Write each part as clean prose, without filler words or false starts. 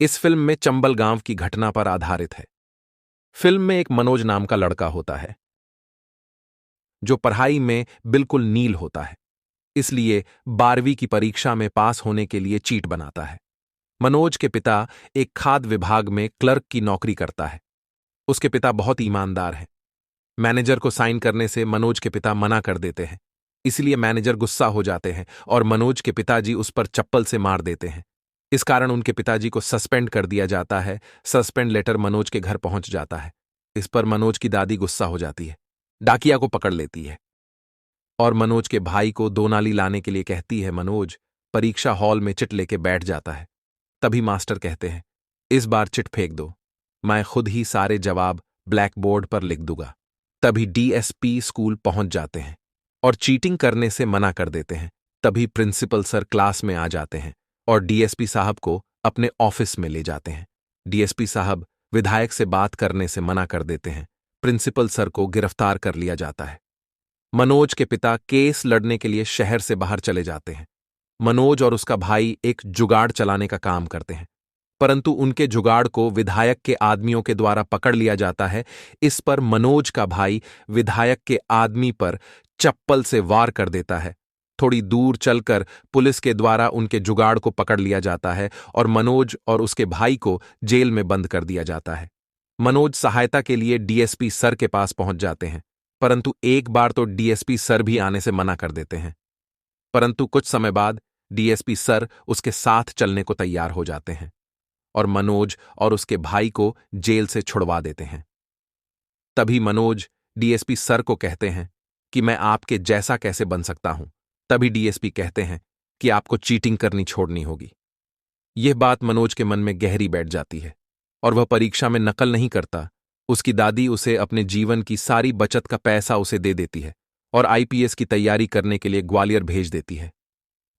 इस फिल्म में चंबल गांव की घटना पर आधारित है। फिल्म में एक मनोज नाम का लड़का होता है जो पढ़ाई में बिल्कुल नील होता है, इसलिए 12वीं की परीक्षा में पास होने के लिए चीट बनाता है। मनोज के पिता एक खाद्य विभाग में क्लर्क की नौकरी करता है। उसके पिता बहुत ईमानदार हैं। मैनेजर को साइन करने से मनोज के पिता मना कर देते हैं, इसलिए मैनेजर गुस्सा हो जाते हैं और मनोज के पिताजी उस पर चप्पल से मार देते हैं। इस कारण उनके पिताजी को सस्पेंड कर दिया जाता है। सस्पेंड लेटर मनोज के घर पहुंच जाता है। इस पर मनोज की दादी गुस्सा हो जाती है, डाकिया को पकड़ लेती है और मनोज के भाई को 2 नाली लाने के लिए कहती है। मनोज परीक्षा हॉल में चिट लेके बैठ जाता है। तभी मास्टर कहते हैं, इस बार चिट फेंक दो, मैं खुद ही सारे जवाब ब्लैक बोर्ड पर लिख दूंगा। तभी डीएसपी स्कूल पहुंच जाते हैं और चीटिंग करने से मना कर देते हैं। तभी प्रिंसिपल सर क्लास में आ जाते हैं और डीएसपी साहब को अपने ऑफिस में ले जाते हैं। डीएसपी साहब विधायक से बात करने से मना कर देते हैं। प्रिंसिपल सर को गिरफ्तार कर लिया जाता है। मनोज के पिता केस लड़ने के लिए शहर से बाहर चले जाते हैं। मनोज और उसका भाई एक जुगाड़ चलाने का काम करते हैं, परंतु उनके जुगाड़ को विधायक के आदमियों के द्वारा पकड़ लिया जाता है। इस पर मनोज का भाई विधायक के आदमी पर चप्पल से वार कर देता है। थोड़ी दूर चलकर पुलिस के द्वारा उनके जुगाड़ को पकड़ लिया जाता है और मनोज और उसके भाई को जेल में बंद कर दिया जाता है। मनोज सहायता के लिए डीएसपी सर के पास पहुंच जाते हैं, परंतु एक बार तो डीएसपी सर भी आने से मना कर देते हैं। परंतु कुछ समय बाद डीएसपी सर उसके साथ चलने को तैयार हो जाते हैं और मनोज और उसके भाई को जेल से छुड़वा देते हैं। तभी मनोज डीएसपी सर को कहते हैं कि मैं आपके जैसा कैसे बन सकता हूं। तभी डीएसपी कहते हैं कि आपको चीटिंग करनी छोड़नी होगी। यह बात मनोज के मन में गहरी बैठ जाती है और वह परीक्षा में नकल नहीं करता। उसकी दादी उसे अपने जीवन की सारी बचत का पैसा उसे दे देती है और आईपीएस की तैयारी करने के लिए ग्वालियर भेज देती है।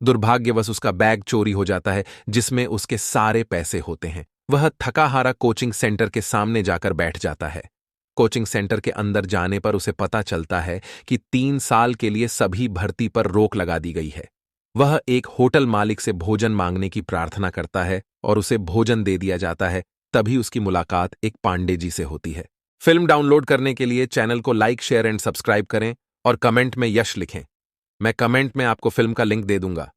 दुर्भाग्यवश उसका बैग चोरी हो जाता है जिसमें उसके सारे पैसे होते हैं। वह थकाहारा कोचिंग सेंटर के सामने जाकर बैठ जाता है। कोचिंग सेंटर के अंदर जाने पर उसे पता चलता है कि 3 साल के लिए सभी भर्ती पर रोक लगा दी गई है। वह एक होटल मालिक से भोजन मांगने की प्रार्थना करता है और उसे भोजन दे दिया जाता है। तभी उसकी मुलाकात एक पांडे जी से होती है। फिल्म डाउनलोड करने के लिए चैनल को लाइक, शेयर एंड सब्सक्राइब करें और कमेंट में यश लिखें। मैं कमेंट में आपको फिल्म का लिंक दे दूंगा।